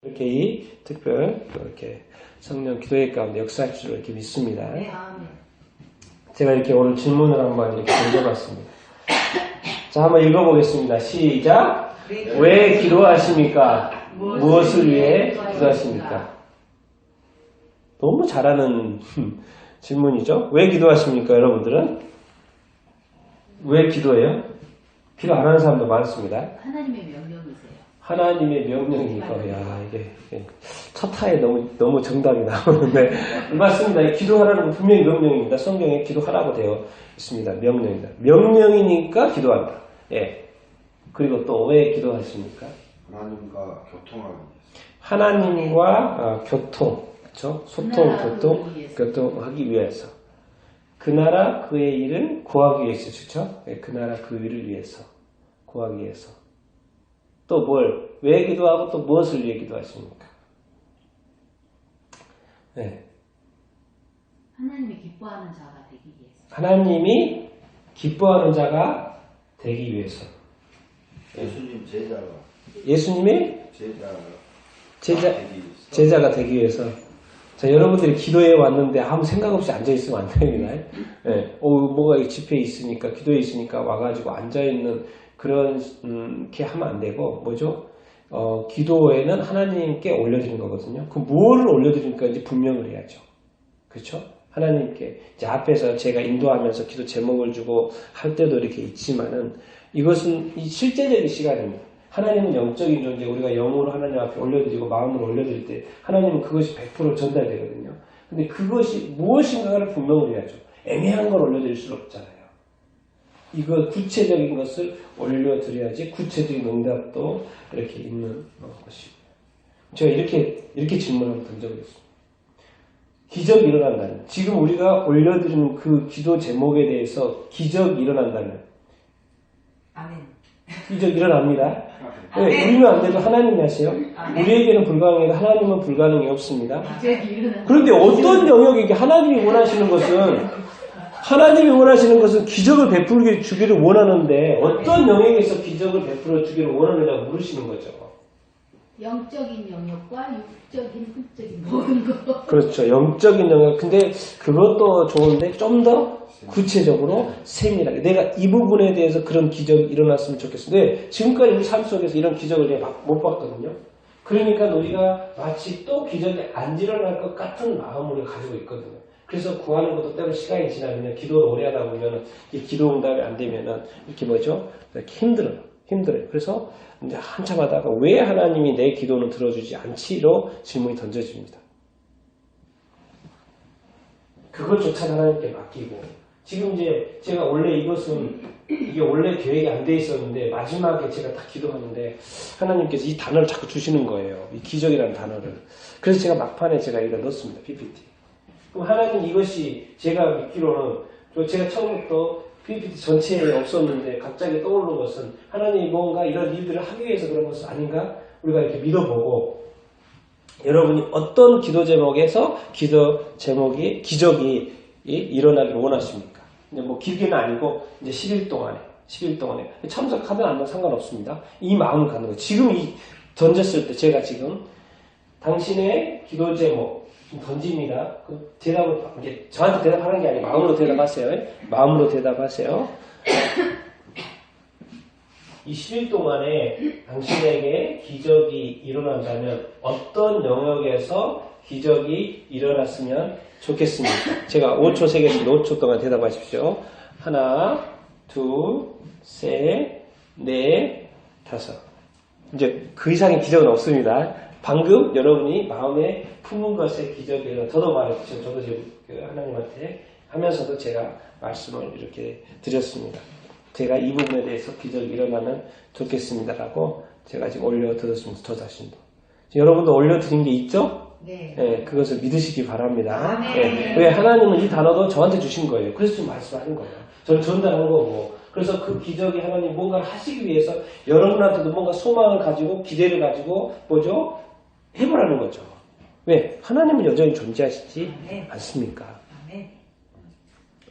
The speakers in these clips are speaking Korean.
이렇게 이 특별 이렇게 성령 기도회 가운데 역사할 줄을 이렇게 믿습니다. 네, 아멘. 제가 이렇게 오늘 질문을 한번 이렇게 던져봤습니다. 자, 한번 읽어보겠습니다. 시작. 왜 기도하십니까? 무엇을 위해 기도하십니까? 너무 잘하는 질문이죠. 왜 기도하십니까, 여러분들은? 왜 기도해요? 기도 안 하는 사람도 많습니다. 하나님의 명령이세요. 하나님의 명령이니까, 야, 이게 첫 타에 너무 정답이 나오는데, 맞습니다. 기도하라는 건 분명히 명령입니다. 성경에 기도하라고 되어 있습니다. 명령입니다. 명령이니까 기도한다. 예. 그리고 또 왜 기도하십니까? 하나님과 교통하기 위해서. 하나님과 교통, 그렇죠? 소통, 교통하기 위해서. 그 나라 그의 일을 구하기 위해서, 그렇죠? 예, 그 나라 그 일을 위해서, 구하기 위해서. 또 뭘, 왜 기도하고 또 무엇을 위해 기도하십니까? 네. 하나님이 기뻐하는 자가 되기 위해서. 하나님이 기뻐하는 자가 되기 위해서. 예수님 제자가 예수님의 되기 위해서. 제자가 되기 위해서. 자, 여러분들이 기도에 왔는데 아무 생각 없이 앉아있으면 안 됩니다. 네. 뭐가 집회에 있으니까, 기도에 있으니까 와가지고 앉아있는 그런, 게 하면 안 되고, 뭐죠? 기도에는 하나님께 올려드린 거거든요. 그 무엇을 올려드리니까 이제 분명을 해야죠. 그렇죠? 하나님께. 이제 앞에서 제가 인도하면서 기도 제목을 주고 할 때도 이렇게 있지만은 이것은 실제적인 시간입니다. 하나님은 영적인 존재, 우리가 영으로 하나님 앞에 올려드리고 마음으로 올려드릴 때 하나님은 그것이 100% 전달되거든요. 근데 그것이 무엇인가를 분명을 해야죠. 애매한 걸 올려드릴 수 없잖아요. 이거 구체적인 것을 올려드려야지 구체적인 응답도 이렇게 있는 것이고. 제가 이렇게 질문을 한번 던져보겠습니다. 기적이 일어난다면, 지금 우리가 올려드리는 그 기도 제목에 대해서 기적이 일어난다면, 아멘. 기적이 일어납니다. 네, 우리는 안 돼도 하나님이 하세요. 우리에게는 불가능해도 하나님은 불가능이 없습니다. 기적이 일어난다. 그런데 어떤 영역에 하나님이 원하시는 것은 기적을 베풀게 주기를 원하는데 어떤 영역에서 기적을 베풀어 주기를 원하느냐고 물으시는 거죠. 영적인 영역과 육적인, 흑적인 모든 것. 그렇죠. 영적인 영역. 근데 그것도 좋은데 좀 더 구체적으로 세밀하게. 내가 이 부분에 대해서 그런 기적이 일어났으면 좋겠어. 근데 지금까지 우리 삶 속에서 이런 기적을 내가 못 봤거든요. 그러니까 우리가 마치 또 기적이 안 일어날 것 같은 마음을 우리가 가지고 있거든요. 그래서 구하는 것도 때로 시간이 지나면 기도를 오래 하다 보면 이 기도 응답이 안 되면은 이렇게 뭐죠? 이렇게 힘들어요. 그래서 이제 한참 하다가 왜 하나님이 내 기도는 들어주지 않지로 질문이 던져집니다. 그것조차 하나님께 맡기고, 지금 이제 제가 원래 이게 원래 계획이 안 돼 있었는데 마지막에 제가 다 기도하는데 하나님께서 이 단어를 자꾸 주시는 거예요. 이 기적이라는 단어를. 그래서 제가 막판에 제가 이거 넣었습니다. PPT. 그럼 하나님 이것이 제가 믿기로는 제가 처음부터 PPT 전체에 없었는데 갑자기 떠오르는 것은 하나님이 뭔가 이런 일들을 하기 위해서 그런 것은 아닌가? 우리가 이렇게 믿어보고 여러분이 어떤 기도 제목에서 기도 제목이 기적이 일어나길 원하십니까? 이제 뭐 길게는 아니고 이제 10일 동안에 참석하든 안 하든 상관없습니다. 이 마음을 갖는 거예요. 지금 던졌을 때 제가 지금 당신의 기도 제목 던집니다. 그 대답을 이게 저한테 대답하는 게 아니고 마음으로 대답하세요. 마음으로 대답하세요. 이 10일 동안에 당신에게 기적이 일어난다면 어떤 영역에서 기적이 일어났으면 좋겠습니까? 제가 5초 세겠습니다. 5초 동안 대답하십시오. 하나, 둘, 셋, 넷, 다섯. 이제 그 이상의 기적은 없습니다. 방금 여러분이 마음에 품은 것의 기적이 일어나. 저도 말했죠. 저도 지금 하나님한테 하면서도 제가 말씀을 이렇게 드렸습니다. 제가 이 부분에 대해서 기적이 일어나면 좋겠습니다라고 제가 지금 올려드렸습니다. 저 자신도. 여러분도 올려드린 게 있죠? 네. 네, 그것을 믿으시기 바랍니다. 네. 왜 하나님은 이 단어도 저한테 주신 거예요. 그래서 좀 말씀하는 거예요. 저는 전달한 거고. 그래서 그 기적이 하나님 뭔가를 하시기 위해서 여러분한테도 뭔가 소망을 가지고 기대를 가지고 뭐죠? 해보라는 거죠. 왜? 하나님은 여전히 존재하시지 않습니까?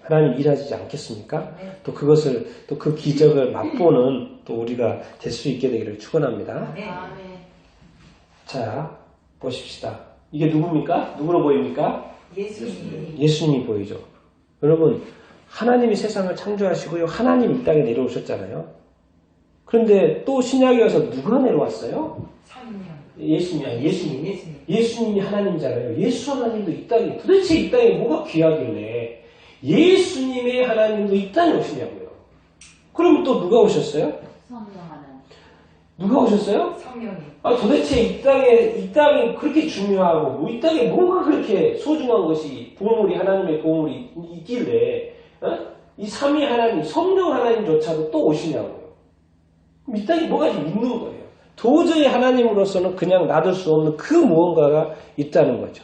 하나님 일하시지 않겠습니까? 또 그것을, 또 그 기적을 맛보는 또 우리가 될 수 있게 되기를 축원합니다. 아멘. 자, 보십시다. 이게 누굽니까? 누구로 보입니까? 예수님. 예수님이 보이죠. 여러분, 하나님이 세상을 창조하시고요. 하나님이 이 땅에 내려오셨잖아요. 그런데 또 신약에 와서 누가 내려왔어요? 예수님이. 예수님이 하나님이잖아요. 예수 하나님도 이 땅에, 도대체 이 땅에 뭐가 귀하길래 예수님의 하나님도 이 땅에 오시냐고요. 그럼 또 누가 오셨어요? 성령하는. 누가 오셨어요? 성령이. 도대체 이 땅이 그렇게 중요하고, 이 땅에 뭐가 그렇게 소중한 것이, 보물이, 하나님의 보물이 있길래, 이 삼위 하나님, 성령 하나님조차도 또 오시냐고요. 이 땅에 뭐가 좀 있는 거예요. 도저히 하나님으로서는 그냥 놔둘 수 없는 그 무언가가 있다는 거죠.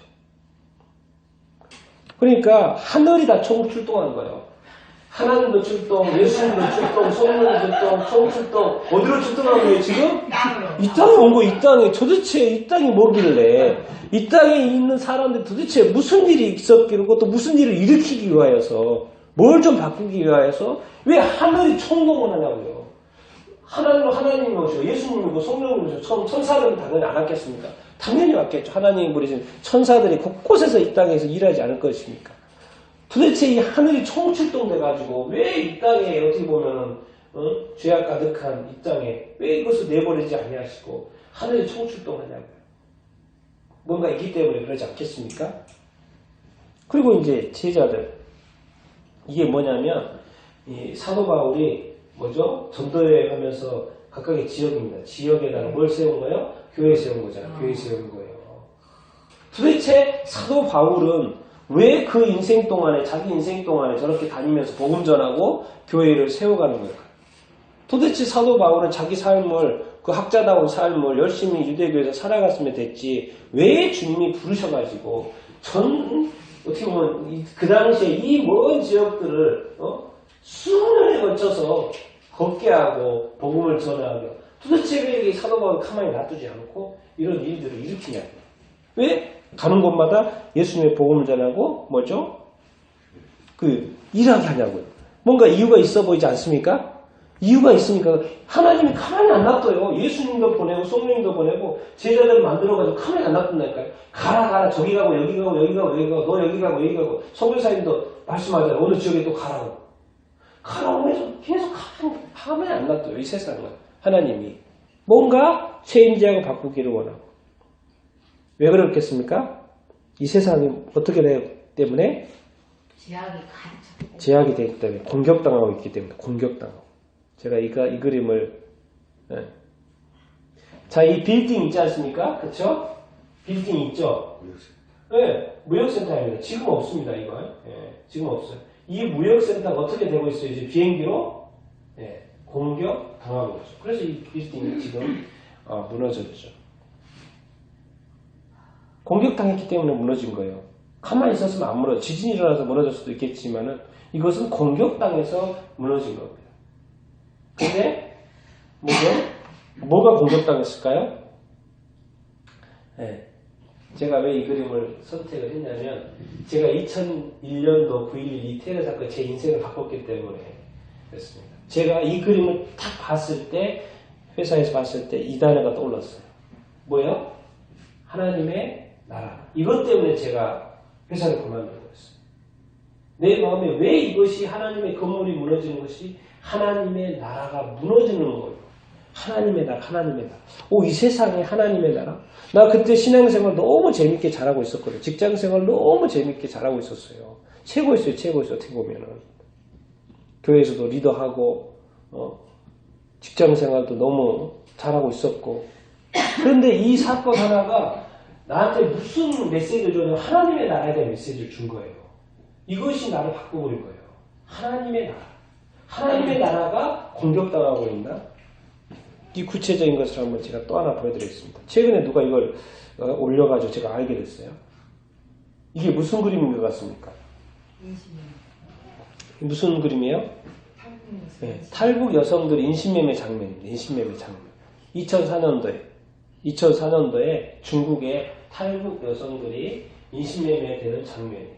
그러니까 하늘이 다 총출동한 거예요. 하나님도 출동, 예수님도 출동, 성령도 출동, 총출동. 어디로 출동한 거예요 지금? 이 땅에 온 거, 이 땅에. 도대체 이 땅이 뭐길래 이 땅에 있는 사람들 도대체 무슨 일이 있었기로, 또 무슨 일을 일으키기 위하여서, 뭘 좀 바꾸기 위하여서 왜 하늘이 총동을 하냐고요. 하나님이 오시고 예수님이고 성령이 오시고 천사들은 당연히 안 왔겠습니까? 당연히 왔겠죠. 하나님이 부리신 천사들이 곳곳에서 이 땅에서 일하지 않을 것입니까? 도대체 이 하늘이 총출동돼가지고 왜 이 땅에 어떻게 보면 죄악 가득한 이 땅에 왜 이것을 내버리지 아니하시고 하늘이 총출동하냐고요. 뭔가 있기 때문에 그러지 않겠습니까? 그리고 이제 제자들, 이게 뭐냐면 이 사도 바울이 뭐죠? 전도여행 하면서 각각의 지역입니다. 지역에다가 뭘 세운 거예요? 교회 세운 거잖아요. 교회 세운 거예요. 도대체 사도 바울은 왜 그 인생 동안에, 자기 인생 동안에 저렇게 다니면서 복음 전하고 교회를 세워가는 걸까요? 도대체 사도 바울은 자기 삶을, 그 학자다운 삶을 열심히 유대교에서 살아갔으면 됐지, 왜 주님이 부르셔가지고 어떻게 보면 그 당시에 이 먼 지역들을 수년에 걸쳐서 걷게 하고 복음을 전하며, 도대체 왜 사도 바울을 가만히 놔두지 않고 이런 일들을 일으키냐고요. 왜? 가는 곳마다 예수님의 복음을 전하고 뭐죠? 일하게 하냐고요. 뭔가 이유가 있어 보이지 않습니까? 이유가 있으니까 하나님이 가만히 안 놔둬요. 예수님도 보내고 성령님도 보내고 제자들을 만들어가지고 가만히 안 놔둔다니까요. 가라 저기 가고 여기 가고 여기 가고 여기 가고 너 여기 가고 여기 가고, 선교사님도 말씀하잖아요. 어느 지역에 또 가라고. 가라고 해서 계속 가만히 안 놔둬요. 이 세상은. 하나님이 뭔가 체인지하고 바꾸기를 원하고. 왜 그렇겠습니까? 이 세상이 어떻게 되기 때문에? 제약이 가득 찼기 제약이 되기 때문에, 공격당하고 있기 때문에, 공격당하고. 제가 이 그림을, 자, 이 빌딩 있지 않습니까? 그쵸? 빌딩 있죠? 무역센터입니다. 지금 없습니다, 이거. 지금 없어요. 이 무역센터가 어떻게 되고 있어요? 이제 비행기로, 공격당하고 있죠. 그래서 이 빌딩이 지금, 무너졌죠. 공격당했기 때문에 무너진 거예요. 가만히 있었으면 안 무너져. 지진이 일어나서 무너질 수도 있겠지만은 이것은 공격당해서 무너진 겁니다. 근데 뭐가 공격당했을까요? 제가 왜 이 그림을 선택을 했냐면, 제가 2001년도 9.11 이태리 사건, 제 인생을 바꿨기 때문에 그렇습니다. 제가 이 그림을 딱 봤을 때, 회사에서 봤을 때 이 단어가 떠올랐어요. 뭐예요? 하나님의 나라. 이것 때문에 제가 회사를 그만두는 거였어요. 내 마음에 왜 이것이, 하나님의 건물이 무너지는 것이 하나님의 나라가 무너지는 거예요. 하나님의 나라, 하나님의 나라. 이 세상에 하나님의 나라? 나 그때 신앙생활 너무 재밌게 잘하고 있었거든요. 직장생활 너무 재밌게 잘하고 있었어요. 최고였어요, 최고였어요, 어떻게 보면은. 교회에서도 리더하고, 직장생활도 너무 잘하고 있었고. 그런데 이 사건 하나가 나한테 무슨 메시지를 줬냐면, 하나님의 나라에 대한 메시지를 준 거예요. 이것이 나를 바꿔버린 거예요. 하나님의 나라. 하나님의 나라가 공격당하고 있나? 이 구체적인 것을 한번 제가 또 하나 보여드리겠습니다. 최근에 누가 이걸 올려가지고 제가 알게 됐어요. 이게 무슨 그림인 것 같습니까? 무슨 그림이에요? 탈북 여성들 인신매매 장면입니다. 인신매매 장면. 2004년도에 중국의 탈북 여성들이 인신매매되는 장면이에요.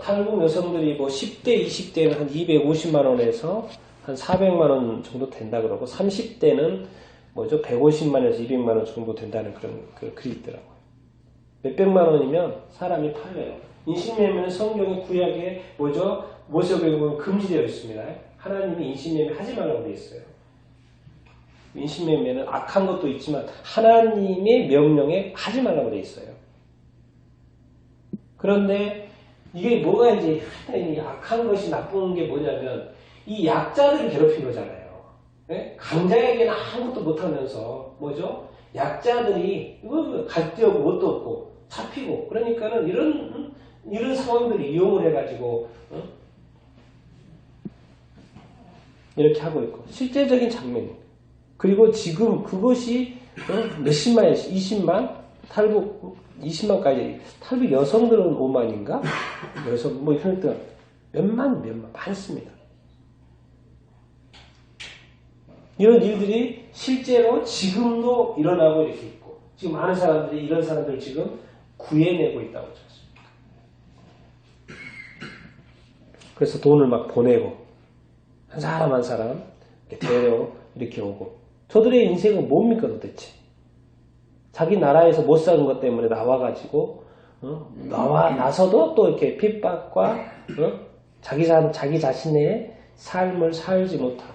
탈북 여성들이 10대, 20대는 한 250만 원에서 한 400만 원 정도 된다 그러고 30대는 뭐죠? 150만에서 200만 원 정도 된다는 그런 글이 있더라고요. 몇백만 원이면 사람이 팔려요. 인신매매는 성경의 구약에 뭐죠? 모세오경에 보면 금지되어 있습니다. 하나님이 인신매매 하지 말라고 되어 있어요. 인신매매는 악한 것도 있지만 하나님의 명령에 하지 말라고 되어 있어요. 그런데 이게 뭐가 이제 악한 것이 나쁜 게 뭐냐면 이 약자들을 괴롭힌 거잖아요. 네? 강자에게는 아무것도 못하면서 뭐죠? 약자들이 갈 데 없고 뭣도 없고 잡히고 그러니까는 이런 상황들을 이용을 해가지고 이렇게 하고 있고 실제적인 장면입니다. 그리고 지금 그것이 몇십만, 20만 탈북 20만까지 탈북 여성들은 5만인가? 여성 뭐 이런 몇만 많습니다. 이런 일들이 실제로 지금도 일어나고 이렇게 있고 지금 많은 사람들이 이런 사람들 지금 구해내고 있다고 쳤습니다. 그래서 돈을 막 보내고 한 사람 한 사람 이렇게 데려오고 이렇게 오고 저들의 인생은 뭡니까 도대체? 자기 나라에서 못 사는 것 때문에 나와가지고 나서도 또 이렇게 핍박과 자기 자신의 삶을 살지 못하고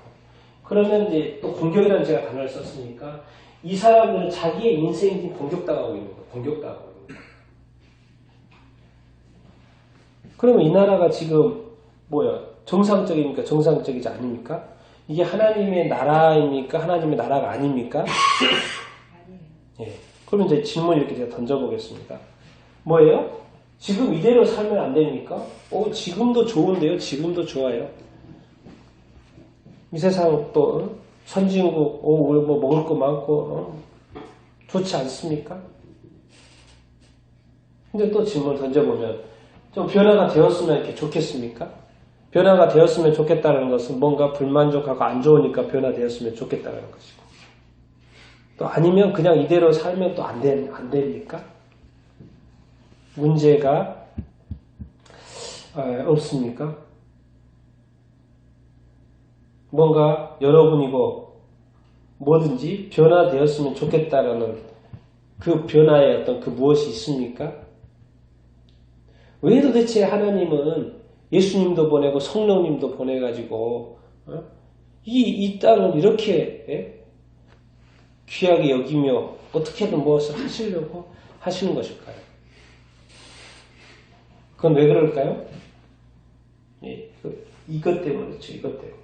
그러면 이제 또 공격이라는 제가 단어를 썼으니까 이 사람들은 자기의 인생이 공격당하고 있는 거예요. 공격당하고 있는 거예요. 그러면 이 나라가 지금 뭐야? 정상적입니까? 정상적이지 않습니까? 이게 하나님의 나라입니까? 하나님의 나라가 아닙니까? 예. 그러면 이제 질문 이렇게 제가 던져보겠습니다. 뭐예요? 지금 이대로 살면 안 됩니까? 지금도 좋은데요? 지금도 좋아요. 이 세상 또 선진국, 우리 뭐 먹을 거 많고 좋지 않습니까? 근데 또 질문을 던져보면 좀 변화가 되었으면 이렇게 좋겠습니까? 변화가 되었으면 좋겠다는 것은 뭔가 불만족하고 안 좋으니까 변화되었으면 좋겠다는 것이고 또 아니면 그냥 이대로 살면 또 안 됩니까? 문제가 없습니까? 뭔가 여러분이고 뭐든지 변화되었으면 좋겠다라는 그 변화의 어떤 그 무엇이 있습니까? 왜 도대체 하나님은 예수님도 보내고 성령님도 보내가지고 이 땅을 이렇게 귀하게 여기며 어떻게든 무엇을 하시려고 하시는 것일까요? 그건 왜 그럴까요? 이것 때문에 그렇죠. 이것 때문에.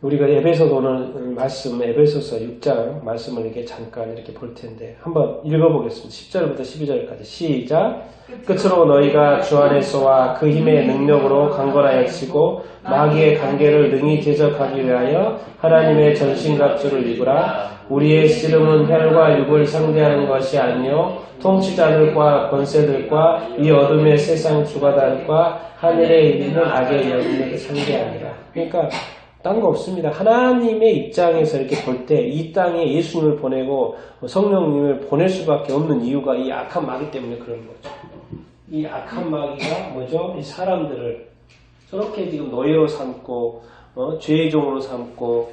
우리가 에베소서 오늘 말씀, 에베소서 6장 말씀을 이렇게 잠깐 이렇게 볼 텐데 한번 읽어보겠습니다. 10절부터 12절까지 시작. 끝으로 너희가 주 안에서와 그 힘의 능력으로 강건하여 치고 마귀의 관계를 능히 대적하기 위하여 하나님의 전신갑주를 입으라. 우리의 씨름은 혈과 육을 상대하는 것이 아니요 통치자들과 권세들과 이 어둠의 세상 주관들과 하늘에 있는 악의 영역을 상대하니라. 그러니까 딴 거 없습니다. 하나님의 입장에서 이렇게 볼 때 이 땅에 예수님을 보내고 성령님을 보낼 수밖에 없는 이유가 이 악한 마귀 때문에 그런 거죠. 이 악한 마귀가 뭐죠? 이 사람들을 저렇게 지금 노예로 삼고 죄의 종으로 삼고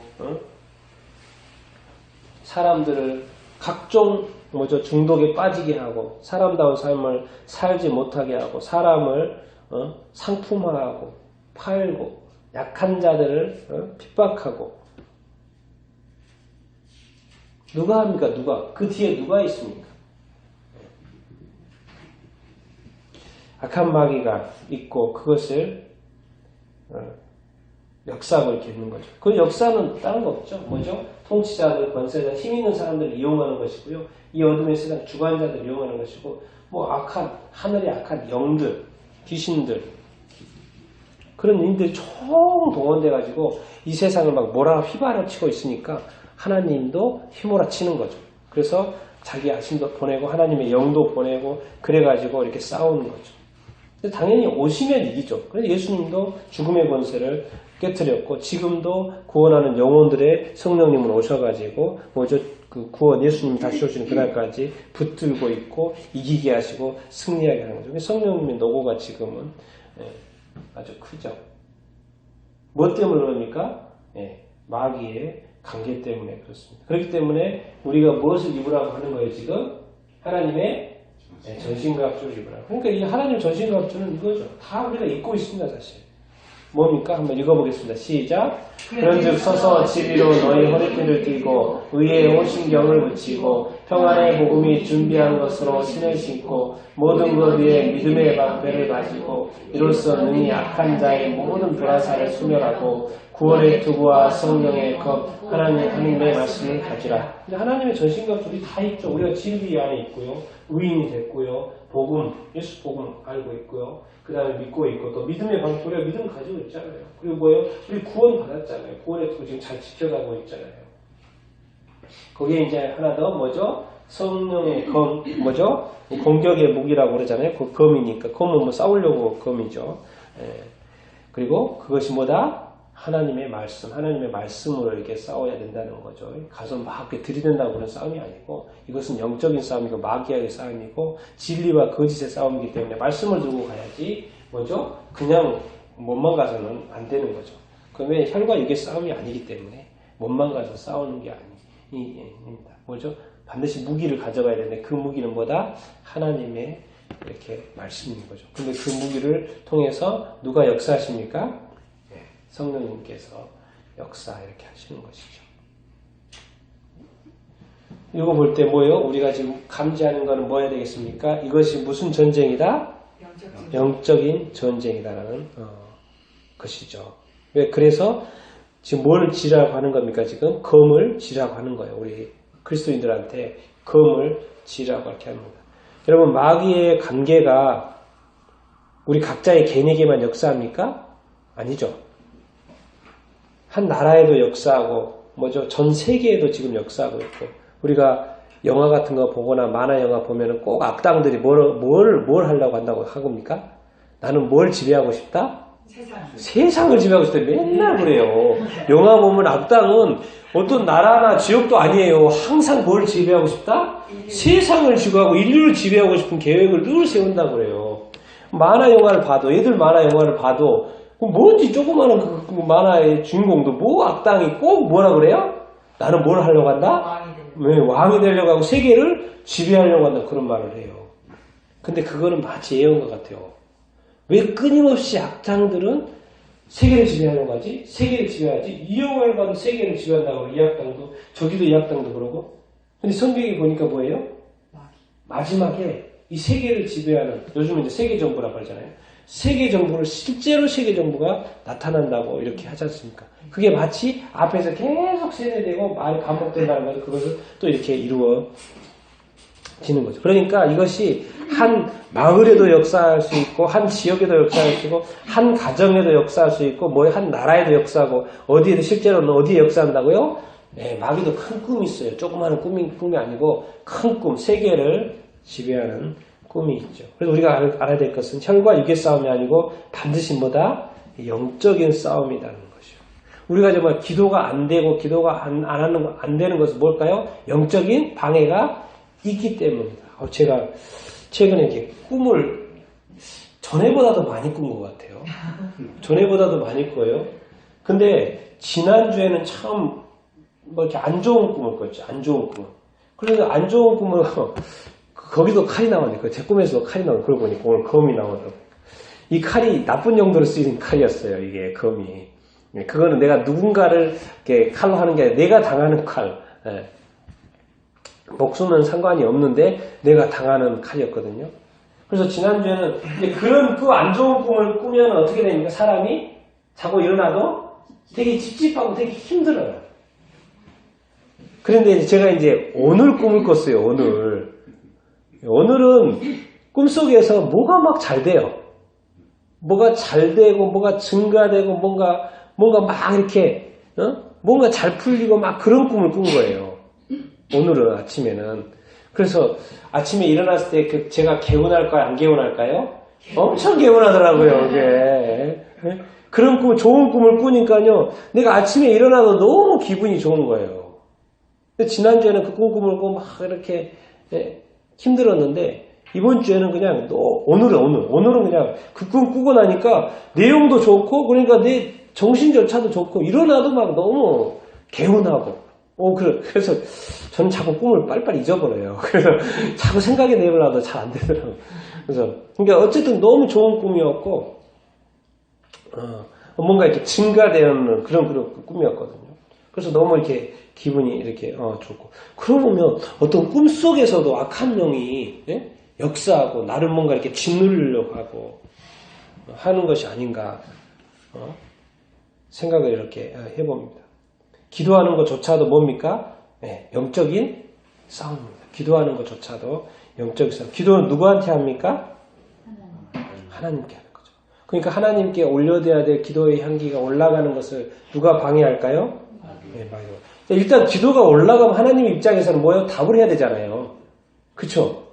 사람들을 각종 뭐죠? 중독에 빠지게 하고 사람다운 삶을 살지 못하게 하고 사람을 상품화하고 팔고 약한 자들을 핍박하고 누가 합니까? 누가? 그 뒤에 누가 있습니까? 악한 마귀가 있고 그것을 역사하고 이렇게 있는 거죠. 그 역사는 다른 거 없죠. 뭐죠? 통치자들, 권세자, 힘 있는 사람들을 이용하는 것이고요. 이 어둠의 세상 주관자들을 이용하는 것이고 뭐 악한 하늘의 악한 영들, 귀신들 그런 인들이 총동원돼 가지고 이 세상을 막 휘발아치고 있으니까 하나님도 휘몰아치는 거죠. 그래서 자기 아심도 보내고 하나님의 영도 보내고 그래가지고 이렇게 싸우는 거죠. 근데 당연히 오시면 이기죠. 그래서 예수님도 죽음의 권세를 깨뜨렸고 지금도 구원하는 영혼들의 성령님은 오셔가지고 뭐죠? 그 구원 예수님 다시 오시는 그날까지 붙들고 있고 이기게 하시고 승리하게 하는 거죠. 성령님의 노고가 지금은 아주 크죠. 뭐 때문에 그럽니까? 예, 마귀의 관계 때문에 그렇습니다. 그렇기 때문에 우리가 무엇을 입으라고 하는 거예요, 지금? 하나님의 전신갑주를 입으라고. 그러니까 이 하나님 전신갑주는 이거죠. 다 우리가 입고 있습니다, 사실. 뭡니까? 한번 읽어보겠습니다. 시작. 그런즉 서서 진리로 너희 허리띠를 띠고 의의 호신경을 붙이고 평안의 복음이 준비한 것으로 신을 신고 모든 것 위에 믿음의 방패를 가지고 이로써 능히 악한 자의 모든 불화살을 소멸하고 구원의 투구와 성령의 컵 하나님의 말씀을 가지라. 하나님의 전신갑주를 다 있죠. 우리가 진리 안에 있고요. 의인이 됐고요. 복음, 예수 복음 알고 있고요. 그 다음에 믿고 있고 또 믿음의 방패 우리가 믿음 가지고 있잖아요. 그리고 뭐예요? 우리 구원 받았잖아요. 구원의 투구 지금 잘 지켜가고 있잖아요. 거기에 이제 하나 더 뭐죠? 성령의 검, 뭐죠? 공격의 무기라고 그러잖아요. 그 검이니까. 검은 뭐 싸우려고 검이죠. 예. 그리고 그것이 뭐다? 하나님의 말씀, 하나님의 말씀으로 이렇게 싸워야 된다는 거죠. 가서 막 이렇게 들이댄다고 그런 싸움이 아니고 이것은 영적인 싸움이고 마귀의 싸움이고 진리와 거짓의 싸움이기 때문에 말씀을 들고 가야지 뭐죠? 그냥 몸만 가서는 안 되는 거죠. 그러면 혈과 육의 싸움이 아니기 때문에 몸만 가서 싸우는 게 아닙니다. 뭐죠? 반드시 무기를 가져가야 되는데 그 무기는 뭐다? 하나님의 이렇게 말씀인 거죠. 근데 그 무기를 통해서 누가 역사하십니까? 성령님께서 역사 이렇게 하시는 것이죠. 이거 볼 때 뭐예요? 우리가 지금 감지하는 것은 뭐 해야 되겠습니까? 이것이 무슨 전쟁이다? 영적인 전쟁이다라는 것이죠. 왜? 그래서 지금 뭘 지라고 하는 겁니까? 지금 검을 지라고 하는 거예요. 우리 그리스도인들한테 검을 지라고 이렇게 합니다. 여러분 마귀의 관계가 우리 각자의 개인에게만 역사합니까? 아니죠. 한 나라에도 역사하고 뭐죠? 전 세계에도 지금 역사하고 있고 우리가 영화 같은 거 보거나 만화 영화 보면은 꼭 악당들이 뭘 하려고 한다고 하겁니까? 나는 뭘 지배하고 싶다? 세상을 지배하고 싶다. 맨날 그래요. 영화 보면 악당은 어떤 나라나 지역도 아니에요. 항상 뭘 지배하고 싶다? 세상을 지배하고 인류를 지배하고 싶은 계획을 늘 세운다고 그래요. 만화 영화를 봐도 애들 만화 영화를 봐도 뭔지 조그마한 그 만화의 주인공도 뭐 악당이 꼭 뭐라 그래요? 나는 뭘 하려고 한다? 왕이 되려고 하고 세계를 지배하려고 한다 그런 말을 해요. 근데 그거는 마치 예언과 같아요. 왜 끊임없이 악당들은 세계를 지배하려고 하지? 세계를 지배하지? 이 영화를 봐도 세계를 지배한다고 이 악당도 저기도 이 악당도 그러고 근데 성경에 보니까 뭐예요? 마지막에 이 세계를 지배하는 요즘 이제 세계 정부라고 하잖아요. 세계 정부를 실제로 세계 정부가 나타난다고 이렇게 하지 않습니까? 그게 마치 앞에서 계속 세뇌되고 말이 반복된다는 거죠. 그것을 또 이렇게 이루어지는 거죠. 그러니까 이것이 한 마을에도 역사할 수 있고 한 지역에도 역사할 수 있고 한 가정에도 역사할 수 있고 뭐 한 나라에도 역사하고 어디에도 실제로는 어디에 역사한다고요? 네, 마귀도 큰 꿈이 있어요. 조그마한 꿈이 아니고 큰 꿈, 세계를 지배하는 꿈이 있죠. 그래서 우리가 알아야 될 것은 혈과 육의 싸움이 아니고 반드시 뭐다? 영적인 싸움이라는 것이요. 우리가 정말 기도가 안 되고 기도가 안 되는 것은 뭘까요? 영적인 방해가 있기 때문이다. 제가 최근에 이렇게 꿈을 전에보다도 많이 꾼 것 같아요. 전에보다도 많이 꿔요. 근데 지난주에는 참 뭐 이렇게 안 좋은 꿈을 꿨죠. 안 좋은 꿈을. 그래서 안 좋은 꿈을 거기도 칼이 나오니까 제 꿈에서도 칼이 나오고 그러고 보니까 오늘 검이 나오더라고요. 이 칼이 나쁜 용도로 쓰이는 칼이었어요. 이게 검이. 그거는 내가 누군가를 이렇게 칼로 하는 게 아니라 내가 당하는 칼. 예. 목숨은 상관이 없는데 내가 당하는 칼이었거든요. 그래서 지난주에는 이제 그런 그 안 좋은 꿈을 꾸면 어떻게 됩니까? 사람이 자고 일어나도 되게 찝찝하고 되게 힘들어요. 그런데 제가 이제 오늘 꿈을 꿨어요. 오늘은 꿈속에서 뭐가 막 잘 돼요. 뭐가 잘 되고 뭐가 증가되고 뭔가 막 이렇게 뭔가 잘 풀리고 막 그런 꿈을 꾼 거예요. 오늘은 아침에는. 그래서 아침에 일어났을 때 제가 개운할까요? 안 개운할까요? 엄청 개운하더라고요. 이게. 그런 꿈, 좋은 꿈을 꾸니까요. 내가 아침에 일어나도 너무 기분이 좋은 거예요. 근데 지난주에는 그 꿈을 꾸고 막 이렇게 힘들었는데 이번 주에는 그냥 오늘은 그냥 그 꿈 꾸고 나니까 내용도 좋고 그러니까 정신조차도 좋고 일어나도 막 너무 개운하고 그래서 저는 자꾸 꿈을 빨리빨리 잊어버려요. 그래서 자꾸 생각이 내려놔도 잘 안 되더라고요. 그래서 그러니까 어쨌든 너무 좋은 꿈이었고 뭔가 이렇게 증가되는 그런 꿈이었거든요. 그래서 너무 이렇게 기분이 이렇게 좋고 그러고 보면 어떤 꿈 속에서도 악한 영이 역사하고 나를 뭔가 이렇게 짓누르려고 하고 하는 것이 아닌가 생각을 이렇게 해봅니다. 기도하는 것조차도 뭡니까? 영적인 싸움입니다. 기도하는 것조차도 영적인 싸움. 기도는 누구한테 합니까? 하나님께 하는 거죠. 그러니까 하나님께 올려드려야 될 기도의 향기가 올라가는 것을 누가 방해할까요? 일단 기도가 올라가면 하나님 입장에서는 뭐예요? 답을 해야 되잖아요. 그쵸?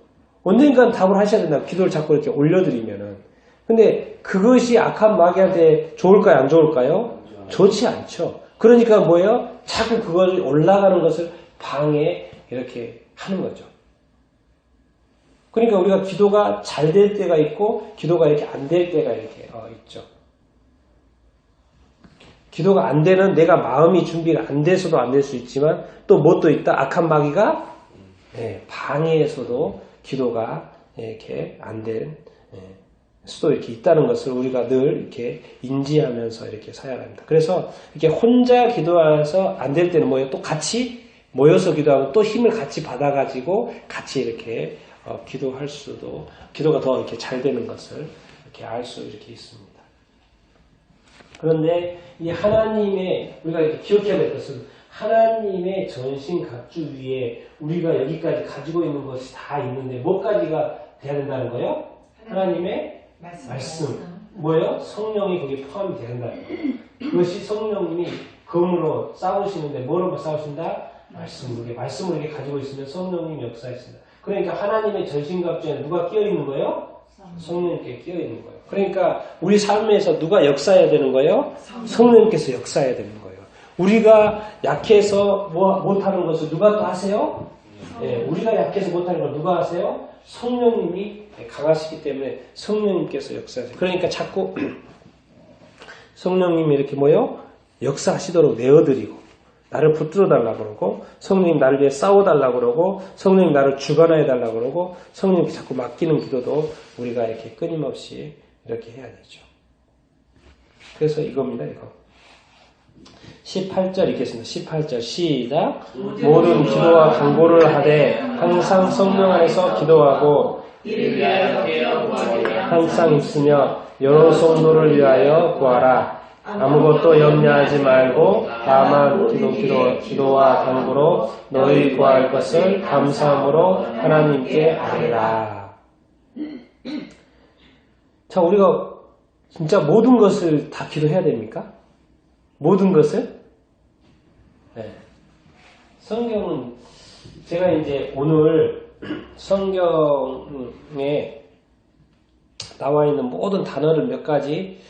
언젠간 답을 하셔야 된다. 기도를 자꾸 이렇게 올려드리면은. 근데 그것이 악한 마귀한테 좋을까요? 안 좋을까요? 좋지 않죠. 그러니까 뭐예요? 자꾸 그걸 올라가는 것을 방해 이렇게 하는 거죠. 그러니까 우리가 기도가 잘 될 때가 있고 기도가 이렇게 안 될 때가 이렇게 있죠. 기도가 안 되는 내가 마음이 준비가 안 돼서도 안 될 수 있지만 또 뭐 또 있다? 악한 마귀가 방해해서도 기도가 이렇게 안 된 수도 이렇게 있다는 것을 우리가 늘 이렇게 인지하면서 이렇게 살아갑니다. 그래서 이렇게 혼자 기도해서 안 될 때는 뭐예요? 또 같이 모여서 기도하고 또 힘을 같이 받아가지고 같이 이렇게 기도할 수도 기도가 더 이렇게 잘 되는 것을 이렇게 알 수 이렇게 있습니다. 그런데 이 하나님의 우리가 이렇게 기억해야 될 것은 하나님의 전신갑주 위에 우리가 여기까지 가지고 있는 것이 다 있는데 뭐까지가 돼야 된다는 거예요? 하나님의 말씀. 뭐예요? 성령이 거기에 포함이 돼야 된다는 거예요. 그것이 성령님이 검으로 싸우시는데 뭐로 싸우신다? 말씀으로. 말씀을 이렇게 가지고 있으면 성령님 역사했습니다. 그러니까 하나님의 전신갑주에 누가 끼어 있는 거예요? 성령님께 끼어 있는 거예요. 그러니까 우리 삶에서 누가 역사해야 되는 거예요? 성령님께서 역사해야 되는 거예요. 우리가 약해서 못하는 것을 누가 또 하세요? 우리가 약해서 못하는 걸 누가 하세요? 성령님이 강하시기 때문에 성령님께서 역사하세요. 그러니까 자꾸 성령님이 이렇게 역사하시도록 내어드리고 나를 붙들어 달라고 그러고 성령님 나를 위해 싸워달라고 그러고 성령님 나를 주관해 달라고 그러고 성령님께 자꾸 맡기는 기도도 우리가 이렇게 끊임없이 이렇게 해야 되죠. 그래서 이겁니다. 이거 18절 읽겠습니다. 18절 시작. 모든 기도와 간구를 하되 항상 성령 안에서 기도하고 항상 있으며 여러 성도를 위하여 구하라. 아무것도 염려하지 말고 다만 기도와 간구로 너희 구할 것을 감사함으로 하나님께 아뢰라. 자, 우리가 진짜 모든 것을 다 기도해야 됩니까? 모든 것을? 네. 성경은 제가 이제 오늘 성경에 나와 있는 모든 단어를 몇 가지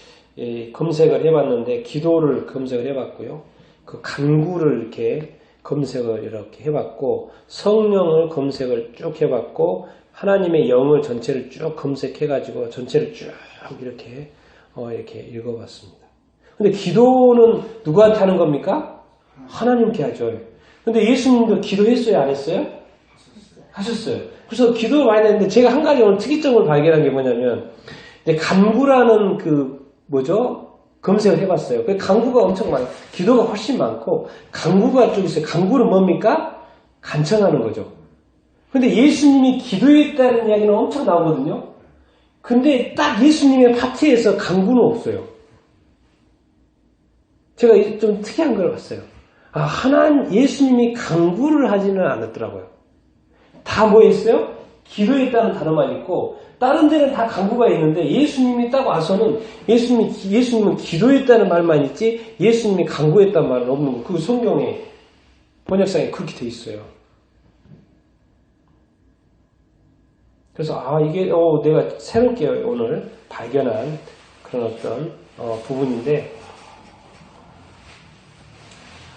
검색을 해봤는데 기도를 검색을 해봤고요. 그 간구를 이렇게 검색을 이렇게 해봤고 성령을 검색을 쭉 해봤고 하나님의 영을 전체를 쭉 검색해가지고 전체를 쭉 이렇게 읽어봤습니다. 근데 기도는 누구한테 하는 겁니까? 하나님께 하죠. 근데 예수님도 기도했어요? 안 했어요? 하셨어요. 그래서 기도를 많이 했는데 제가 한 가지 오늘 특이점을 발견한 게 뭐냐면 간구라는 검색을 해봤어요. 간구가 엄청 많아요. 기도가 훨씬 많고 간구가 좀 있어요. 간구는 뭡니까? 간청하는 거죠. 근데 예수님이 기도했다는 이야기는 엄청 나오거든요. 근데 딱 예수님의 파트에서 간구는 없어요. 제가 좀 특이한 걸 봤어요. 예수님이 간구를 하지는 않았더라고요. 다 뭐 했어요? 기도했다는 단어만 있고 다른 데는 다 간구가 있는데 예수님이 딱 와서는 예수님은 기도했다는 말만 있지 예수님이 간구했다는 말은 없는 거. 그 성경에 번역상에 그렇게 돼 있어요. 그래서 이게 내가 새롭게 오늘 발견한 그런 어떤 부분인데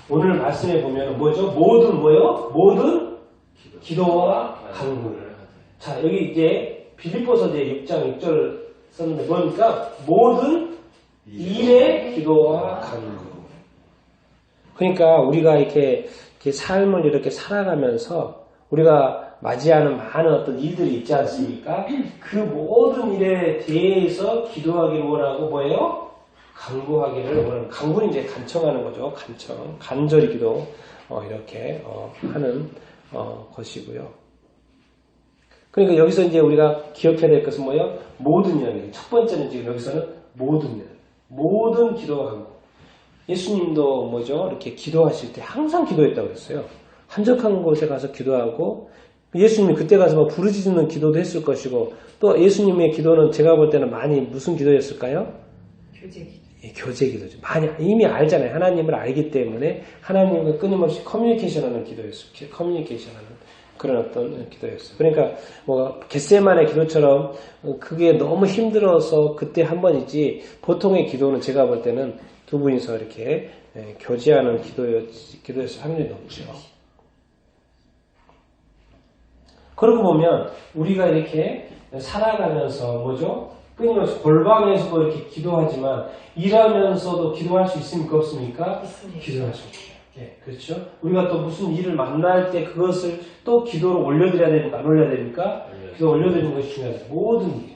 오늘 말씀해 보면 뭐죠? 모든 기도와 간구. 자, 여기 이제 빌립보서 6장 6절을 썼는데 뭡니까? 모든 일의 기도와 간구. 그러니까 우리가 이렇게 삶을 이렇게 살아가면서 우리가 맞이하는 많은 어떤 일들이 있지 않습니까? 그 모든 일에 대해서 기도하기를 원하고 뭐예요? 간구하기를 원하는. 간구는 이제 간청하는 거죠. 간청, 간절히 기도 이렇게 하는 것이고요. 그러니까 여기서 이제 우리가 기억해야 될 것은 뭐예요? 모든 일. 첫 번째는 지금 여기서는 모든 일, 모든 기도와 간구. 예수님도 뭐죠? 이렇게 기도하실 때 항상 기도했다고 그랬어요. 한적한 곳에 가서 기도하고 예수님이 그때 가서 뭐 부르짖는 기도도 했을 것이고 또 예수님의 기도는 제가 볼 때는 많이 무슨 기도였을까요? 교제 기도. 예, 교제 기도죠. 많이 이미 알잖아요. 하나님을 알기 때문에 하나님과 끊임없이 커뮤니케이션하는 기도였어요. 커뮤니케이션하는 그런 어떤 기도였어요. 그러니까 뭐 겟세마네 기도처럼 그게 너무 힘들어서 그때 한 번이지 보통의 기도는 제가 볼 때는 두 분이서 이렇게 교제하는 기도였을 확률이 높죠. 그러고 보면 우리가 이렇게 살아가면서 뭐죠? 끊임없이 골방에서도 이렇게 기도하지만 일하면서도 기도할 수 있습니까? 없습니까? 있습니다. 기도할 수 있죠. 네, 그렇죠. 우리가 또 무슨 일을 만날 때 그것을 또 기도로 올려드려야 됩니까? 안 올려야 됩니까? 기도 올려드리는 것이 중요하죠. 모든 일.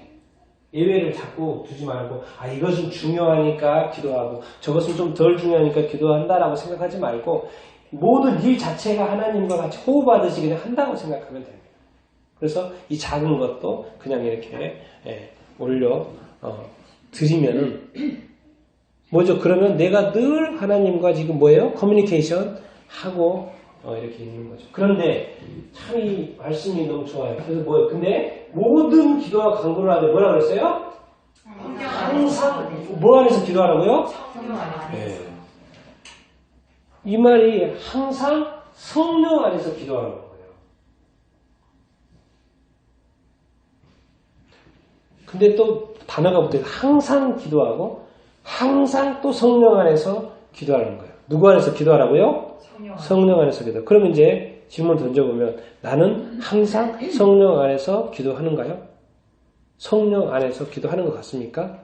예외를 자꾸 두지 말고 이것은 중요하니까 기도하고 저것은 좀 덜 중요하니까 기도한다라고 생각하지 말고 모든 일 자체가 하나님과 같이 호흡하듯이 그냥 한다고 생각하면 됩니다. 그래서 이 작은 것도 그냥 이렇게 올려 드리면은 뭐죠? 그러면 내가 늘 하나님과 지금 뭐예요? 커뮤니케이션 하고 이렇게 있는 거죠. 그런데 참 이 말씀이 너무 좋아요. 그래서 뭐예요? 근데 모든 기도와 간구를 하되 뭐라 그랬어요? 항상 뭐 안에서 기도하라고요? 성령 안에서. 네. 이 말이 항상 성령 안에서 기도하라는 거예요. 근데 또 단어가 붙어요. 항상 기도하고 항상 또 성령 안에서 기도하는 거예요. 누구 안에서 기도하라고요? 성령 안에서 기도. 그러면 이제 질문 던져보면 나는 항상 성령 안에서 기도하는가요? 성령 안에서 기도하는 것 같습니까?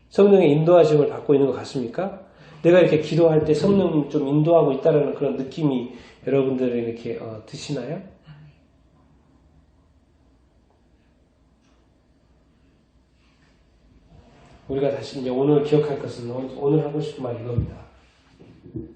성령의 인도하심을 받고 있는 것 같습니까? 내가 이렇게 기도할 때 성령님 좀 인도하고 있다는 그런 느낌이 여러분들이 이렇게 드시나요? 우리가 다시 이제 오늘 기억할 것은 오늘 하고 싶은 말이 이겁니다.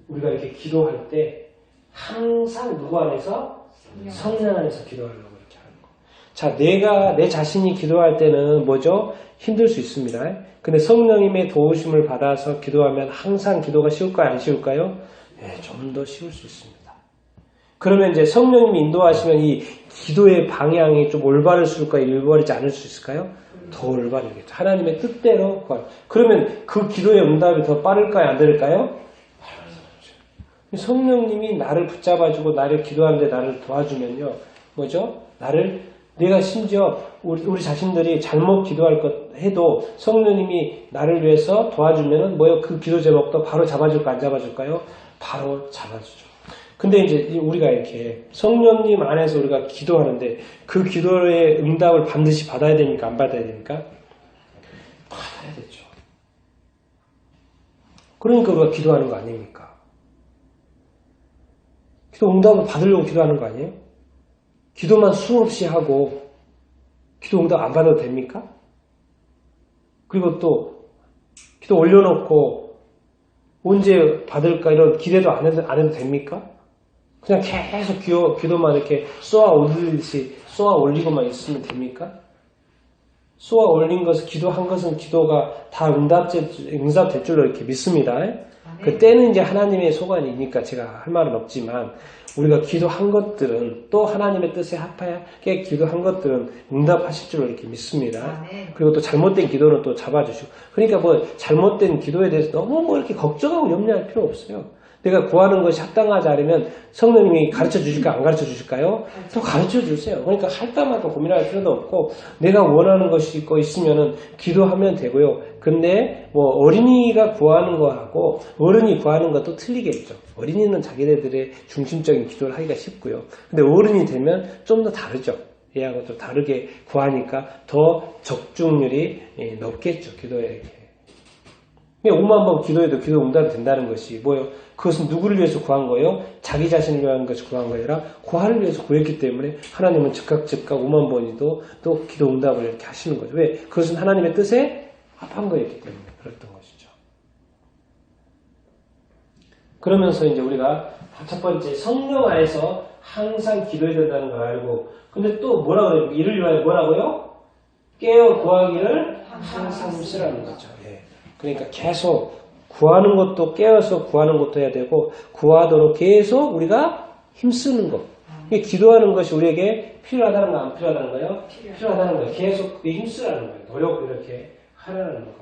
우리가 이렇게 기도할 때 항상 누구 안에서? 성령 안에서 기도하려고 이렇게 하는 거. 자, 내가 내 자신이 기도할 때는 뭐죠? 힘들 수 있습니다. 근데 성령님의 도우심을 받아서 기도하면 항상 기도가 쉬울까요? 안 쉬울까요? 네, 좀 더 쉬울 수 있습니다. 그러면 이제 성령님이 인도하시면 이 기도의 방향이 좀 올바를수있을까요? 올바르지 않을 수 있을까요? 더 올바르겠죠. 하나님의 뜻대로. 그러면 그 기도의 응답이 더 빠를까요? 안 될까요? 성령님이 나를 붙잡아주고 나를 기도하는데 나를 도와주면요. 뭐죠? 내가 심지어 우리 자신들이 잘못 기도할 것 해도 성령님이 나를 위해서 도와주면은 뭐요? 그 기도 제목도 바로 잡아줄까 안 잡아줄까요? 바로 잡아주죠. 근데 이제 우리가 이렇게 성령님 안에서 우리가 기도하는데 그 기도의 응답을 반드시 받아야 됩니까? 안 받아야 됩니까? 받아야 되죠. 그러니까 우리가 기도하는 거 아닙니까? 기도 응답을 받으려고 기도하는 거 아니에요? 기도만 수없이 하고 기도 응답 안 받아도 됩니까? 그리고 또 기도 올려놓고 언제 받을까 이런 기대도 안 해도 됩니까? 그냥 계속 기도만 이렇게 쏘아 올리듯이 쏘아 올리고만 있으면 됩니까? 쏘아 올린 것은 기도한 것은 기도가 다 응답될 줄로 이렇게 믿습니다. 그때는 이제 하나님의 소관이니까 제가 할 말은 없지만 우리가 기도한 것들은 또 하나님의 뜻에 합하게 기도한 것들은 응답하실 줄로 이렇게 믿습니다. 그리고 또 잘못된 기도는 또 잡아주시고 그러니까 뭐 잘못된 기도에 대해서 너무 이렇게 걱정하고 염려할 필요 없어요. 내가 구하는 것이 합당하지 않으면 성령님이 가르쳐 주실까 안 가르쳐 주실까요? 또 가르쳐 주세요. 그러니까 할까말까 고민할 필요도 없고 내가 원하는 것이 있으면은 기도하면 되고요. 근데 뭐 어린이가 구하는 거하고 어른이 구하는 것도 틀리겠죠. 어린이는 자기네들의 중심적인 기도를 하기가 쉽고요. 근데 어른이 되면 좀 더 다르죠. 얘하고 또 다르게 구하니까 더 적중률이 높겠죠. 기도에 이렇게. 그러니까 5만 번 기도해도 기도 응답이 된다는 것이 뭐예요? 그것은 누구를 위해서 구한 거예요? 자기 자신을 위한 것이 구한 거라 아니라 구하를 위해서 구했기 때문에 하나님은 즉각 5만 번이도 또 기도 응답을 이렇게 하시는 거죠. 왜? 그것은 하나님의 뜻에 합한 거였기 때문에 그랬던 것이죠. 그러면서 이제 우리가 첫 번째 성령 안에서 항상 기도해야 된다는 걸 알고, 근데 또 뭐라 그래요? 이를 위하여 뭐라고요? 깨어 구하기를 항상 쓰라는 거죠. 예. 그러니까 계속 구하는 것도 깨어서 구하는 것도 해야 되고, 구하도록 계속 우리가 힘쓰는 것. 이게 기도하는 것이 우리에게 필요하다는 거, 안 필요하다는 거예요? 필요하다는 거예요. 계속 그게 힘쓰라는 거예요. 노력 이렇게 하라는 거예요.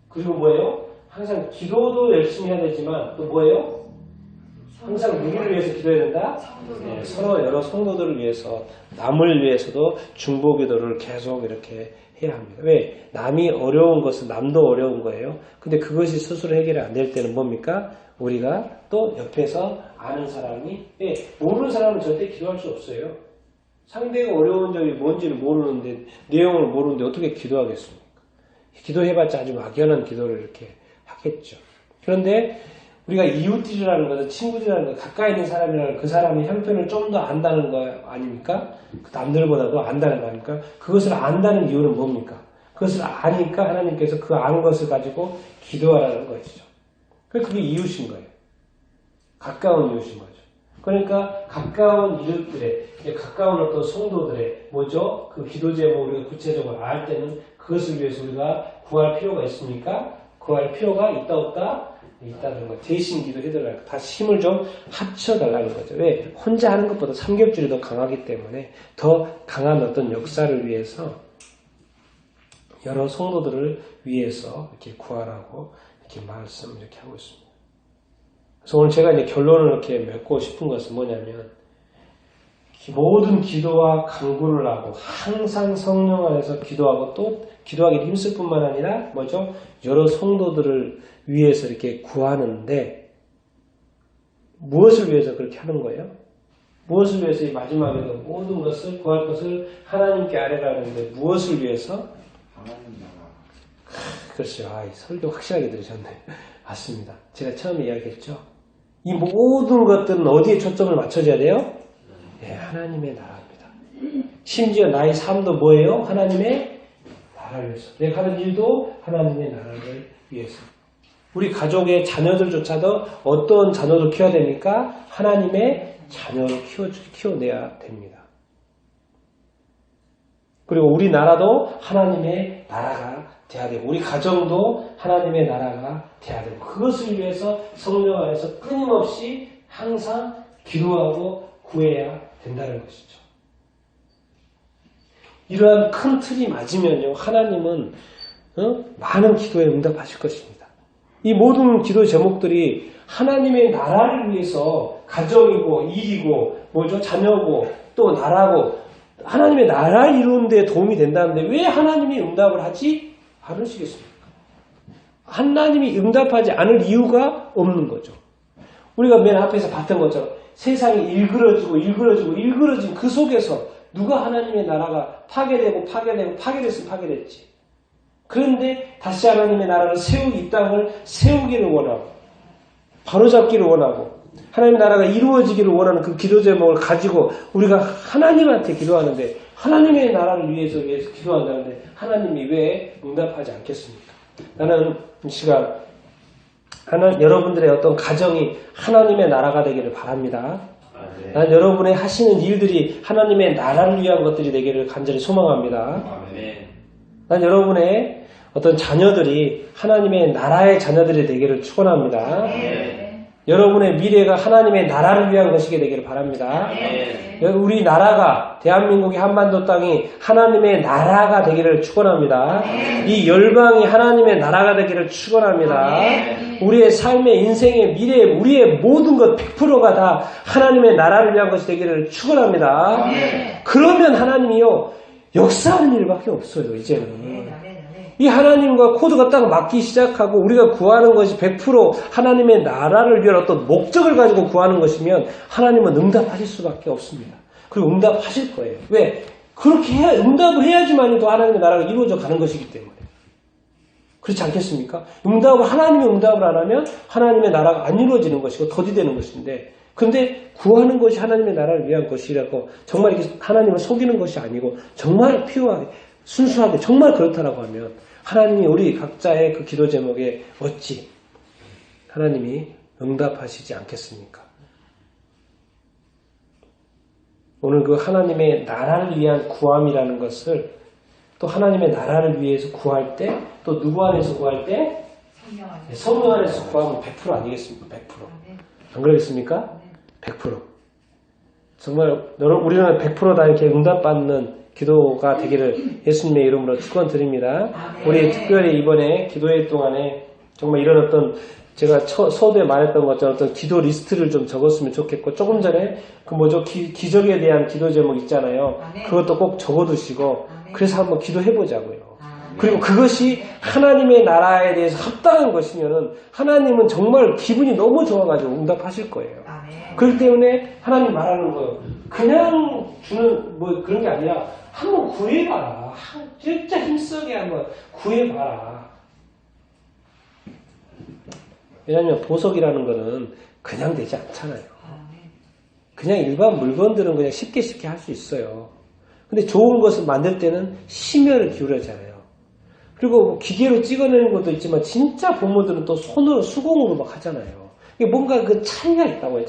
그리고 뭐예요? 항상 기도도 열심히 해야 되지만 또 뭐예요? 항상 누구를 위해서 기도해야 된다? 네, 서로 여러 성도들을 위해서, 남을 위해서도 중보기도를 계속 이렇게 해야 합니다. 왜? 남이 어려운 것은 남도 어려운 거예요. 근데 그것이 스스로 해결이 안 될 때는 뭡니까? 우리가 또 옆에서 아는 사람이, 예, 모르는 사람은 절대 기도할 수 없어요. 상대가 어려운 점이 뭔지를 모르는데, 내용을 모르는데 어떻게 기도하겠습니까? 기도해봤자 아주 막연한 기도를 이렇게 하겠죠. 그런데 우리가 이웃들이라는 것은, 친구들이라는 것, 가까이 있는 사람이라는 그 사람의 형편을 좀 더 안다는 거 아닙니까? 남들보다도 안다는 거 아닙니까? 그것을 안다는 이유는 뭡니까? 그것을 아니까 하나님께서 그 아는 것을 가지고 기도하라는 것이죠. 그게 이웃인 거예요. 가까운 이웃인 거죠. 그러니까 가까운 이웃들의, 가까운 어떤 성도들의 뭐죠? 그 기도 제목을 우리가 구체적으로 알 때는 그것을 위해서 우리가 구할 필요가 있습니까? 구할 필요가 있다 없다? 있다는 거. 대신 기도해달라는 거. 다시 힘을 좀 합쳐달라는 거죠. 왜? 혼자 하는 것보다 삼겹줄이 더 강하기 때문에 더 강한 어떤 역사를 위해서 여러 성도들을 위해서 이렇게 구하라고 이렇게 말씀 이렇게 하고 있습니다. 그래서 오늘 제가 이제 결론을 이렇게 맺고 싶은 것은 뭐냐면, 모든 기도와 간구를 하고 항상 성령 안에서 기도하고 또 기도하기 힘쓸 뿐만 아니라 뭐죠? 여러 성도들을 위해서 이렇게 구하는데, 무엇을 위해서 그렇게 하는 거예요? 무엇을 위해서 이 마지막에도 모든 것을 구할 것을 하나님께 아뢰라는데 무엇을 위해서? 하나님 나라. 그렇죠. 이 설교 확실하게 들으셨네. 맞습니다. 제가 처음에 이야기했죠. 이 모든 것들은 어디에 초점을 맞춰줘야 돼요? 네, 하나님의 나라입니다. 심지어 나의 삶도 뭐예요? 하나님의 나라를 위해서. 내가 하는 일도 하나님의 나라를 위해서. 우리 가족의 자녀들조차도 어떤 자녀를 키워야 됩니까? 하나님의 자녀를 키워내야 됩니다. 그리고 우리나라도 하나님의 나라가 돼야 되고, 우리 가정도 하나님의 나라가 돼야 되고, 그것을 위해서 성령 안에서 끊임없이 항상 기도하고 구해야 된다는 것이죠. 이러한 큰 틀이 맞으면요, 하나님은 많은 기도에 응답하실 것입니다. 이 모든 기도 제목들이 하나님의 나라를 위해서, 가정이고 일이고 뭐죠? 자녀고 또 나라고 하나님의 나라를 이루는 데 도움이 된다는데 왜 하나님이 응답을 하지 않으시겠습니까? 하나님이 응답하지 않을 이유가 없는 거죠. 우리가 맨 앞에서 봤던 것처럼 세상이 일그러진 그 속에서 누가 하나님의 나라가 파괴됐으면 파괴됐지. 그런데 다시 하나님의 나라를 이 땅을 세우기를 원하고, 바로잡기를 원하고, 하나님의 나라가 이루어지기를 원하는 그 기도 제목을 가지고 우리가 하나님한테 기도하는데, 하나님의 나라를 위해서 기도한다는데 하나님이 왜 응답하지 않겠습니까? 나는 이 시간 여러분들의 어떤 가정이 하나님의 나라가 되기를 바랍니다. 난 여러분의 하시는 일들이 하나님의 나라를 위한 것들이 되기를 간절히 소망합니다. 난 여러분의 어떤 자녀들이 하나님의 나라의 자녀들이 되기를 축원합니다. 여러분의 미래가 하나님의 나라를 위한 것이게 되기를 바랍니다. 우리 나라가, 대한민국의 한반도 땅이 하나님의 나라가 되기를 축원합니다. 이 열방이 하나님의 나라가 되기를 축원합니다. 우리의 삶의 인생의 미래, 우리의 모든 것 100%가 다 하나님의 나라를 위한 것이 되기를 축원합니다. 그러면 하나님이요, 역사하는 일밖에 없어요. 이제는 이 하나님과 코드가 딱 맞기 시작하고 우리가 구하는 것이 100% 하나님의 나라를 위한 어떤 목적을 가지고 구하는 것이면 하나님은 응답하실 수밖에 없습니다. 그리고 응답하실 거예요. 왜? 그렇게 응답을 해야지만이 또 하나님의 나라가 이루어져 가는 것이기 때문에. 그렇지 않겠습니까? 하나님의 응답을 안 하면 하나님의 나라가 안 이루어지는 것이고 더디되는 것인데, 근데 구하는 것이 하나님의 나라를 위한 것이라고 정말 이렇게 하나님을 속이는 것이 아니고 정말 피요하게 순수하게 정말 그렇다라고 하면 하나님이 우리 각자의 그 기도 제목에 어찌 하나님이 응답하시지 않겠습니까? 오늘 그 하나님의 나라를 위한 구함이라는 것을 또 하나님의 나라를 위해서 구할 때 또 누구 안에서 구할 때 성령 안에서 구하면 100% 아니겠습니까? 100%. 안 그러겠습니까? 100%. 정말 우리는 100%다 이렇게 응답받는 기도가 되기를 예수님의 이름으로 축원드립니다. 우리 특별히 이번에 기도회 동안에 정말 이런 어떤 제가 서두에 말했던 것처럼 어떤 기도 리스트를 좀 적었으면 좋겠고, 조금 전에 그 기적에 대한 기도 제목 있잖아요. 그것도 꼭 적어두시고 그래서 한번 기도해보자고요. 그리고 그것이 하나님의 나라에 대해서 합당한 것이면은 하나님은 정말 기분이 너무 좋아가지고 응답하실 거예요. 그렇기 때문에 하나님 말하는 거예요. 그냥 주는 뭐 그런 게 아니라 한번 구해봐라. 진짜 힘쓰게 한번 구해봐라. 왜냐하면 보석이라는 거는 그냥 되지 않잖아요. 그냥 일반 물건들은 그냥 쉽게 할 수 있어요. 근데 좋은 것을 만들 때는 심혈을 기울여잖아요. 그리고 뭐 기계로 찍어내는 것도 있지만 진짜 본모들은 또 손으로 수공으로 막 하잖아요. 뭔가 그 차이가 있다고요.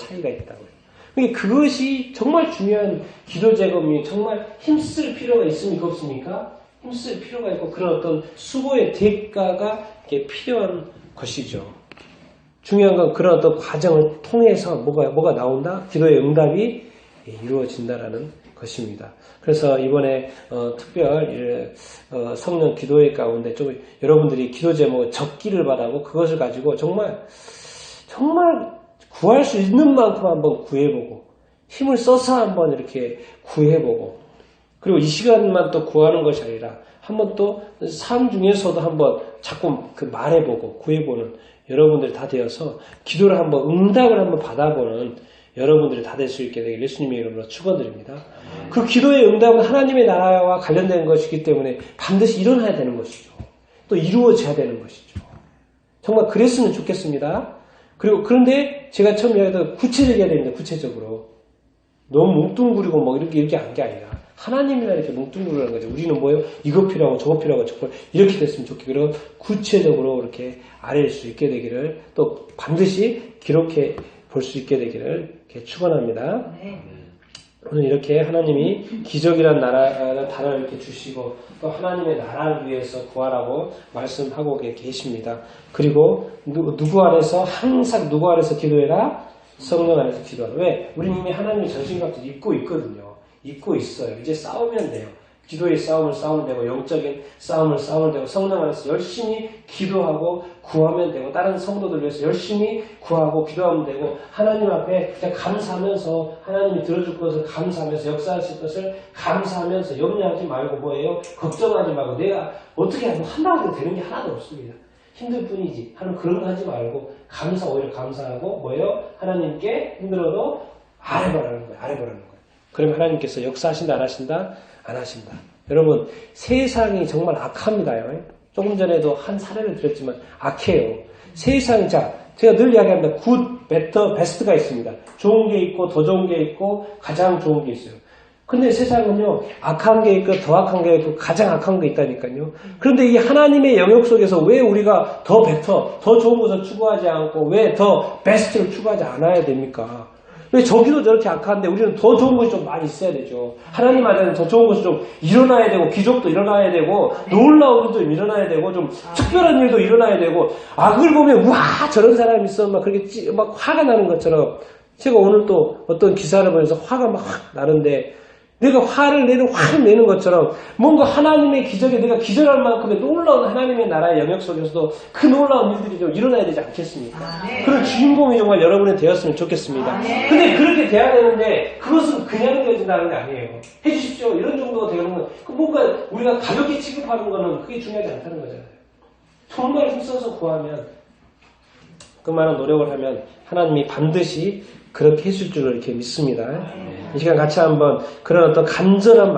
그것이 정말 중요한 기도 제금이 정말 힘쓸 필요가 있습니까? 없습니까? 힘쓸 필요가 있고 그런 어떤 수고의 대가가 필요한 것이죠. 중요한 건 그런 어떤 과정을 통해서 뭐가 나온다? 기도의 응답이 이루어진다라는 것입니다. 그래서 이번에 특별 성령 기도회 가운데 좀 여러분들이 기도 제목을 적기를 바라고 그것을 가지고 정말 구할 수 있는 만큼 한번 구해보고 힘을 써서 한번 이렇게 구해보고, 그리고 이 시간만 또 구하는 것이 아니라 한번 또 삶 중에서도 한번 자꾸 말해보고 구해보는 여러분들이 다 되어서 기도를 한번 응답을 한번 받아보는 여러분들이 다 될 수 있게 되길 예수님의 이름으로 축원드립니다. 그 기도의 응답은 하나님의 나라와 관련된 것이기 때문에 반드시 일어나야 되는 것이죠. 또 이루어져야 되는 것이죠. 정말 그랬으면 좋겠습니다. 그런데 제가 처음 이야기했던 구체적이어야 됩니다. 구체적으로. 너무 뭉뚱그리고 뭐 이렇게 한 게 아니라 하나님이나 이렇게 뭉뚱그리는 거죠. 우리는 뭐예요? 이거 필요하고 저거 필요하고 저거 이렇게 됐으면 좋겠고, 그리고 구체적으로 이렇게 아뢰일 수 있게 되기를 또 반드시 기록해 볼 수 있게 되기를 이렇게 축원합니다. 오늘 이렇게 하나님이 기적이란 나라라는 단어를 이렇게 주시고 또 하나님의 나라를 위해서 구하라고 말씀하고 계십니다. 그리고 누구 안에서 항상 누구 안에서 기도해라? 성령 안에서 기도하라. 왜? 우리는 이미 하나님의 전신갑주를 입고 있거든요. 입고 있어요. 이제 싸우면 돼요. 기도의 싸움을 싸우면 되고 영적인 싸움을 싸우면 되고 성령 안에서 열심히 기도하고 구하면 되고 다른 성도들 위해서 열심히 구하고 기도하면 되고 하나님 앞에 그냥 감사하면서 하나님이 들어줄 것을 감사하면서 역사하실 것을 감사하면서 염려하지 말고 뭐예요? 걱정하지 말고 내가 어떻게 하면 한다고 해도 되는 게 하나도 없습니다. 힘들 뿐이지 하는 그런 거 하지 말고 오히려 감사하고 뭐예요? 하나님께 힘들어도 아뢰보라는 거예요. 그러면 하나님께서 역사하신다 안 하신다? 안 하신다. 여러분 세상이 정말 악합니다요. 조금 전에도 한 사례를 드렸지만 악해요. 세상이 제가 늘 이야기합니다. 굿, 베터, 베스트가 있습니다. 좋은 게 있고 더 좋은 게 있고 가장 좋은 게 있어요. 근데 세상은요 악한 게 있고 더 악한 게 있고 가장 악한 게 있다니까요. 그런데 이 하나님의 영역 속에서 왜 우리가 더 베터, 더 좋은 것을 추구하지 않고 왜 더 베스트를 추구하지 않아야 됩니까? 왜 저기도 저렇게 악한데 우리는 더 좋은 것이 좀 많이 있어야 되죠. 하나님 안에는 더 좋은 것이 좀 일어나야 되고 기적도 일어나야 되고 놀라운 일도 일어나야 되고 좀 특별한 일도 일어나야 되고 악을 보면 와 저런 사람이 있어 막 그렇게 막 화가 나는 것처럼 제가 오늘 또 어떤 기사를 보면서 화가 막 나는데 내가 화를 내는 것처럼 뭔가 하나님의 기적에 내가 기절할 만큼의 놀라운 하나님의 나라의 영역 속에서도 그 놀라운 일들이 좀 일어나야 되지 않겠습니까? 그런 주인공이 정말 여러분이 되었으면 좋겠습니다. 근데 그렇게 돼야 되는데 그것은 그냥 되어진다는 게 아니에요. 해주십시오. 이런 정도가 되는 건 뭔가 우리가 가볍게 취급하는 거는 그게 중요하지 않다는 거잖아요. 정말 힘써서 구하면 그만한 노력을 하면 하나님이 반드시 그렇게 해줄 줄을 이렇게 믿습니다. 이 시간 같이 한번 그런 어떤 간절한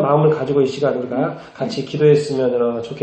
마음을 가지고 이 시간 우리가 같이 기도했으면 좋겠습니다.